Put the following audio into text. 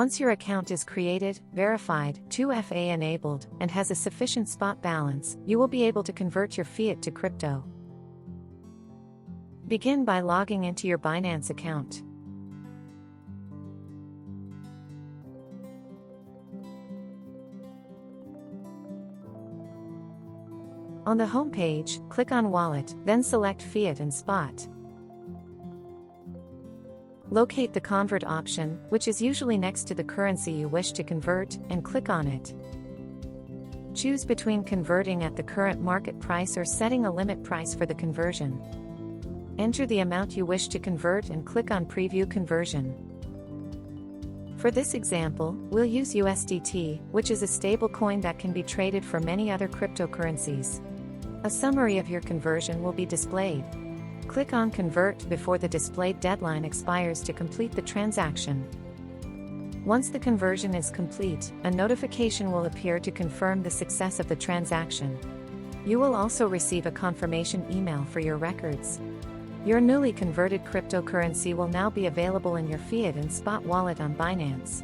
Once your account is created, verified, 2FA enabled, and has a sufficient spot balance, you will be able to convert your fiat to crypto. Begin by logging into your Binance account. On the home page, click on Wallet, then select Fiat and Spot. Locate the Convert option, which is usually next to the currency you wish to convert, and click on it. Choose between converting at the current market price or setting a limit price for the conversion. Enter the amount you wish to convert and click on Preview Conversion. For this example, we'll use USDT, which is a stable coin that can be traded for many other cryptocurrencies. A summary of your conversion will be displayed. Click on Convert before the displayed deadline expires to complete the transaction. Once the conversion is complete, a notification will appear to confirm the success of the transaction. You will also receive a confirmation email for your records. Your newly converted cryptocurrency will now be available in your Fiat and Spot wallet on Binance.